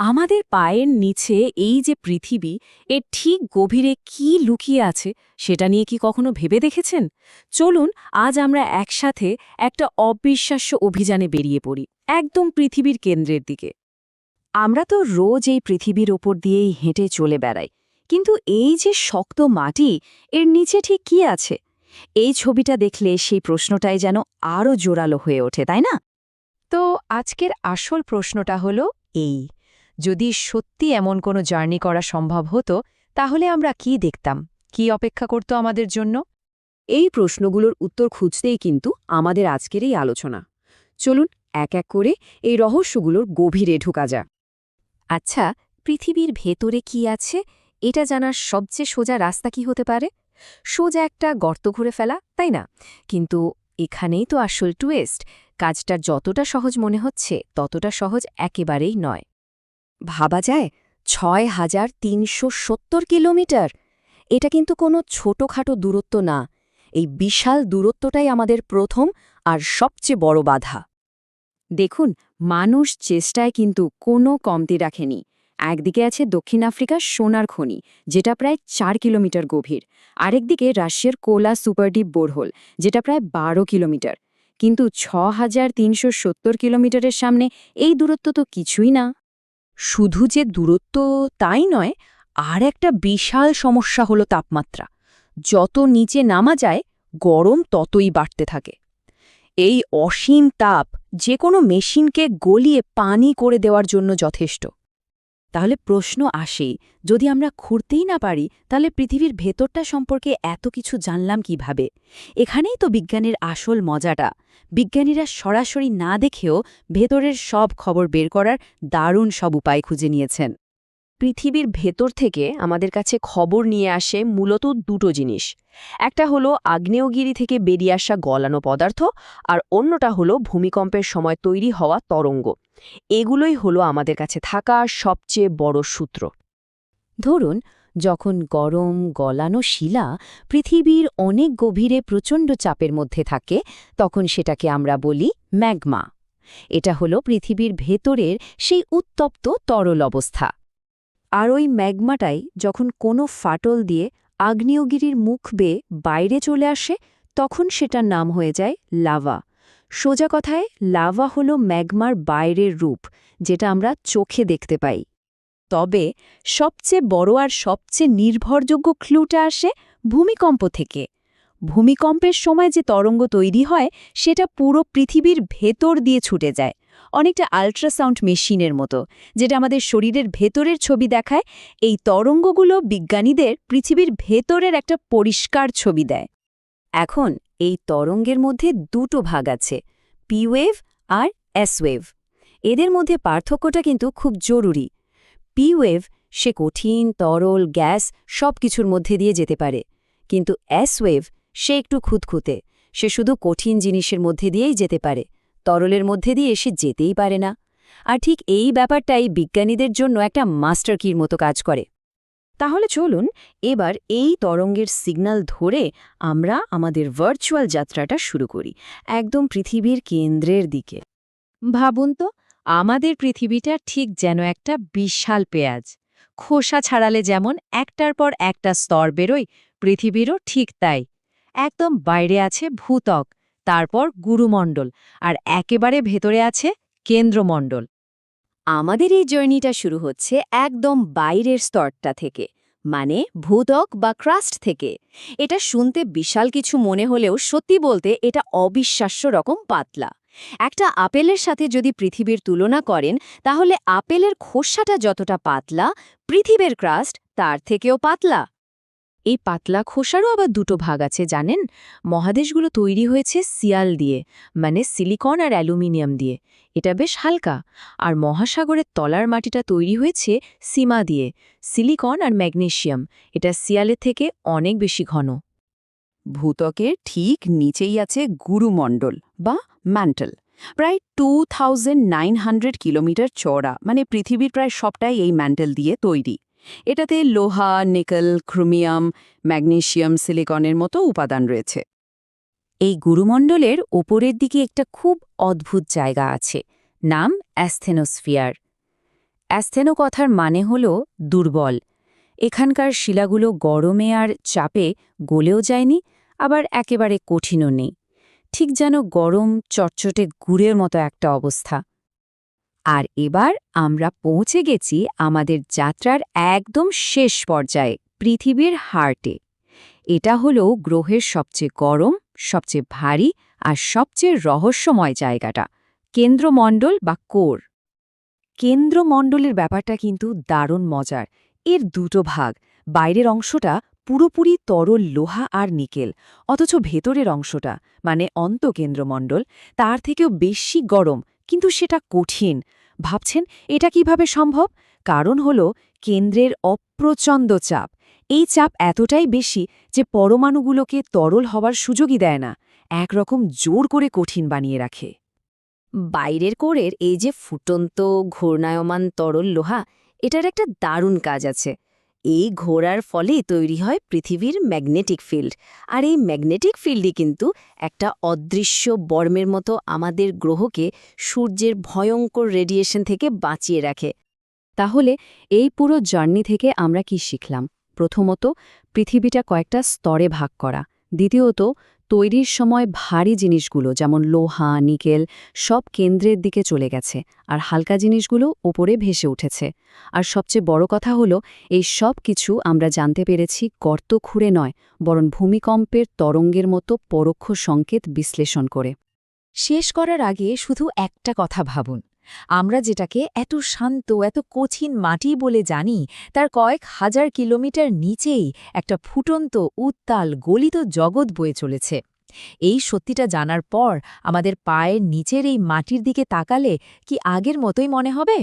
আমাদের পায়ের নিচে এই যে পৃথিবী, এর ঠিক গভীরে কি লুকিয়ে আছে সেটা নিয়ে কি কখনো ভেবে দেখেছেন? চলুন আজ আমরা একসাথে একটা অবিশ্বাস্য অভিযানে বেরিয়ে পড়ি, একদম পৃথিবীর কেন্দ্রের দিকে। আমরা তো রোজ এই পৃথিবীর ওপর দিয়েই হেঁটে চলে বেড়াই, কিন্তু এই যে শক্ত মাটি, এর নিচে ঠিক কি আছে? এই ছবিটা দেখলে সেই প্রশ্নটাই যেন আরও জোরালো হয়ে ওঠে, তাই না? তো আজকের আসল প্রশ্নটা হলো এই, যদি সত্যি এমন কোনো জার্নি করা সম্ভব হতো, তাহলে আমরা কি দেখতাম, কি অপেক্ষা করত আমাদের জন্য? এই প্রশ্নগুলোর উত্তর খুঁজতেই কিন্তু আমাদের আজকের এই আলোচনা। চলুন এক এক করে এই রহস্যগুলোর গভীরে ঢোকা যাক। আচ্ছা, পৃথিবীর ভেতরে কি আছে এটা জানার সবচেয়ে সোজা রাস্তা কি হতে পারে? সোজা একটা গর্ত ঘুরে ফেলা, তাই না? কিন্তু এখানেই তো আসল টুইস্ট। কাজটা যতটা সহজ মনে হচ্ছে ততটা সহজ একেবারেই নয়। ভাবা যায় ৬,৩৭০ কিলোমিটার! এটা কিন্তু কোনো ছোটখাটো দূরত্ব না। এই বিশাল দূরত্বটাই আমাদের প্রথম আর সবচেয়ে বড় বাধা। দেখুন, মানুষ চেষ্টায় কিন্তু কোনো কমতি রাখেনি। একদিকে আছে দক্ষিণ আফ্রিকার সোনার খনি, যেটা প্রায় ৪ কিলোমিটার গভীর। আরেকদিকে রাশিয়ার কোলা সুপারডিপ বোরহোল, যেটা প্রায় ১২ কিলোমিটার। কিন্তু ৬,৩৭০ কিলোমিটারের সামনে এই দূরত্ব তো কিছুই না। শুধু যে দূরত্ব তাই নয়, আর একটা বিশাল সমস্যা হলো তাপমাত্রা। যত নিচে নামা যায়, গরম ততই বাড়তে থাকে। এই অসীম তাপ যে কোনো মেশিনকে গলিয়ে পানি করে দেওয়ার জন্য যথেষ্ট। তাহলে প্রশ্ন আসেই, যদি আমরা খুঁড়তেই না পারি, তাহলে পৃথিবীর ভেতরটা সম্পর্কে এত কিছু জানলাম কিভাবে? এখানেই তো বিজ্ঞানের আসল মজাটা। বিজ্ঞানীরা সরাসরি না দেখেও ভেতরের সব খবর বের করার দারুণ সব উপায় খুঁজে নিয়েছেন। পৃথিবীর ভেতর থেকে আমাদের কাছে খবর নিয়ে আসে মূলত দুটো জিনিস। একটা হলো আগ্নেয়গিরি থেকে বেরিয়ে আসা গলানো পদার্থ, আর অন্যটা হলো ভূমিকম্পের সময় তৈরি হওয়া তরঙ্গ। এগুলোই হলো আমাদের কাছে থাকা সবচেয়ে বড় সূত্র। ধরুন, যখন গরম গলানো শিলা পৃথিবীর অনেক গভীরে প্রচণ্ড চাপের মধ্যে থাকে, তখন সেটাকে আমরা বলি ম্যাগমা। এটা হলো পৃথিবীর ভেতরের সেই উত্তপ্ত তরল অবস্থা। আর ওই ম্যাগমাটাই যখন কোনো ফাটল দিয়ে আগ্নেয়গিরির মুখ বেয়ে বাইরে চলে আসে, তখন সেটার নাম হয়ে যায় লাভা। সোজা কথায়, লাভা হলো ম্যাগমার বাইরের রূপ, যেটা আমরা চোখে দেখতে পাই। তবে সবচেয়ে বড় আর সবচেয়ে নির্ভরযোগ্য ক্লুটা আসে ভূমিকম্প থেকে। ভূমিকম্পের সময় যে তরঙ্গ তৈরি হয়, সেটা পুরো পৃথিবীর ভেতর দিয়ে ছুটে যায়, অনেকটা আল্ট্রাসাউন্ড মেশিনের মতো, যেটা আমাদের শরীরের ভেতরের ছবি দেখায়। এই তরঙ্গগুলো বিজ্ঞানীদের পৃথিবীর ভেতরের একটা পরিষ্কার ছবি দেয়। এখন এই তরঙ্গের মধ্যে দুটো ভাগ আছে, পি ওয়েভ আর এস ওয়েভ। এদের মধ্যে পার্থক্যটা কিন্তু খুব জরুরি। পি ওয়েভ সে কঠিন, তরল, গ্যাস সব কিছুর মধ্যে দিয়ে যেতে পারে। কিন্তু এস ওয়েভ সে একটু খুঁতখুঁতে, সে শুধু কঠিন জিনিসের মধ্যে দিয়েই যেতে পারে, তরলের মধ্যে দিয়ে সে যেতেই পারে না। আর ঠিক এই ব্যাপারটাই বিজ্ঞানীদের জন্য একটা মাস্টার কির মতো কাজ করে। তাহলে চলুন এবার এই তরঙ্গের সিগন্যাল ধরে আমরা আমাদের ভার্চুয়াল যাত্রাটা শুরু করি, একদম পৃথিবীর কেন্দ্রের দিকে। ভাবুন তো, আমাদের পৃথিবীটা ঠিক যেন একটা বিশাল পেঁয়াজ। খোসা ছাড়ালে যেমন একটার পর একটা স্তর বেরোয়, পৃথিবীরও ঠিক তাই। একদম বাইরে আছে ভূত্বক, তারপর গুরুমণ্ডল, আর একেবারে ভেতরে আছে কেন্দ্রমণ্ডল। আমাদের এই জার্নিটা শুরু হচ্ছে একদম বাইরের স্তরটা থেকে, মানে ভূত্বক বা ক্রাস্ট থেকে। এটা শুনতে বিশাল কিছু মনে হলেও সত্যি বলতে এটা অবিশ্বাস্য রকম পাতলা। একটা আপেলের সাথে যদি পৃথিবীর তুলনা করেন, তাহলে আপেলের খোসাটা যতটা পাতলা, পৃথিবীর ক্রাস্ট তার থেকেও পাতলা। এই পাতলা খোসারও আবার দুটো ভাগ আছে জানেন। মহাদেশগুলো তৈরি হয়েছে সিয়াল দিয়ে, মানে সিলিকন আর অ্যালুমিনিয়াম দিয়ে। এটা বেশ হালকা। আর মহাসাগরের তলার মাটিটা তৈরি হয়েছে সীমা দিয়ে, সিলিকন আর ম্যাগনেসিয়াম। এটা সিয়ালের থেকে অনেক বেশি ঘন। ভূত্বকের ঠিক নিচেই আছে গুরুমণ্ডল বা ম্যান্টল, প্রায় 2900 কিলোমিটার চওড়া, মানে পৃথিবীর প্রায় সবটাই এই ম্যান্টল দিয়ে তৈরি। এটাতে লোহা, নিকেল, ক্রোমিয়াম, ম্যাগনেসিয়াম, সিলিকনের মতো উপাদান রয়েছে। এই গুরুমণ্ডলের ওপরের দিকে একটা খুব অদ্ভুত জায়গা আছে, নাম অ্যাস্থেনোস্ফিয়ার। অ্যাস্থেনো কথার মানে হল দুর্বল। এখানকার শিলাগুলো গরমে আর চাপে গলেও যায়নি, আবার একেবারে কঠিনও নেই। ঠিক যেন গরম চটচটে গুড়ের মতো একটা অবস্থা। আর এবার আমরা পৌঁছে গেছি আমাদের যাত্রার একদম শেষ পর্যায়ে, পৃথিবীর হার্টে। এটা হলো গ্রহের সবচেয়ে গরম, সবচেয়ে ভারী আর সবচেয়ে রহস্যময় জায়গাটা, কেন্দ্রমণ্ডল বা কোর। কেন্দ্রমণ্ডলের ব্যাপারটা কিন্তু দারুণ মজার। এর দুটো ভাগ, বাইরের অংশটা পুরোপুরি তরল লোহা আর নিকেল, অথচ ভেতরের অংশটা মানে অন্তঃকেন্দ্রমণ্ডল তার থেকেও বেশি গরম, কিন্তু সেটা কঠিন। ভাবছেন এটা কিভাবে সম্ভব? কারণ হল কেন্দ্রের অপ্রচণ্ড চাপ। এই চাপ এতটাই বেশি যে পরমাণুগুলোকে তরল হওয়ার সুযোগই দেয় না, একরকম জোর করে কঠিন বানিয়ে রাখে। বাইরের কোরের এই যে ফুটন্ত ঘূর্ণায়মান তরল লোহা, এটার একটা দারুণ কাজ আছে। এই ঘোরার ফলে তৈরি হয় পৃথিবীর ম্যাগনেটিক ফিল্ড, আর এই ম্যাগনেটিক ফিল্ডই কিন্তু একটা অদৃশ্য বর্মের মতো আমাদের গ্রহকে সূর্যের ভয়ঙ্কর রেডিয়েশন থেকে বাঁচিয়ে রাখে। তাহলে এই পুরো জার্নি থেকে আমরা কি শিখলাম? প্রথমত, পৃথিবীটা কয়েকটা স্তরে ভাগ করা। দ্বিতীয়ত, তৈরির সময় ভারী জিনিসগুলো যেমন লোহা, নিকেল সব কেন্দ্রের দিকে চলে গেছে, আর হালকা জিনিসগুলো ওপরে ভেসে উঠেছে। আর সবচেয়ে বড় কথা হলো, এই সব কিছু আমরা জানতে পেরেছি গর্ত খুঁড়ে নয়, বরং ভূমিকম্পের তরঙ্গের মতো পরোক্ষ সংকেত বিশ্লেষণ করে। শেষ করার আগে শুধু একটা কথা ভাবুন, আমরা যেটাকে এত শান্ত, এত কঠিন মাটি বলে জানি, তার কয়েক হাজার কিলোমিটার নিচেই একটা ফুটন্ত, উত্তাল, গলিত জগৎ বয়ে চলেছে। এই সত্যিটা জানার পর আমাদের পায়ের নিচের এই মাটির দিকে তাকালে কি আগের মতোই মনে হবে?